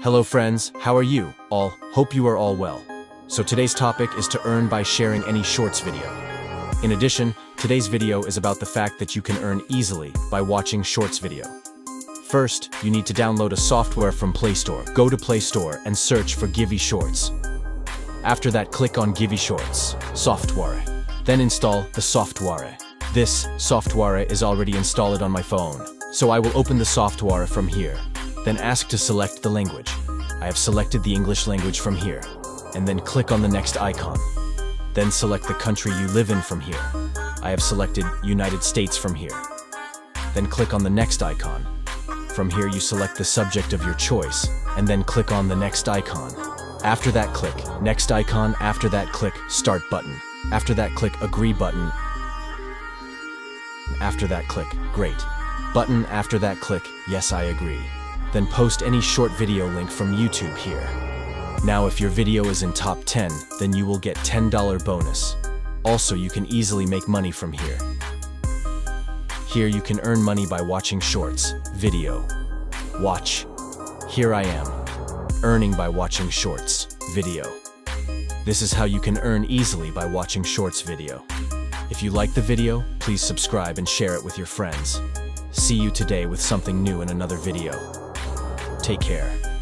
Hello friends, how are you all? Hope you are all well. So today's topic is to earn by sharing any shorts video. In addition, today's video is about the fact that you can earn easily by watching shorts video. First, you need to download a software from Play Store. Go to Play Store and search for Givi Shorts. After that, click on Givi Shorts software. Then install the software. This software is already installed on my phone, so I will open the software from here. Then ask to select the language. I have selected the English language from here, and then click on the next icon. Then select the country you live in from here. I have selected United States from here. Then click on the next icon. From here you select the subject of your choice, and then click on the next icon. After that, click next icon. After that, click start button. After that, click agree button. After that, click great button. After that, click yes, I agree. Then post any short video link from YouTube here. Now if your video is in top 10, then you will get $10 bonus. Also, you can easily make money from here. Here you can earn money by watching shorts video. Watch. Here I am, earning by watching shorts video. This is how you can earn easily by watching shorts video. If you like the video, please subscribe and share it with your friends. See you today with something new in another video. Take care.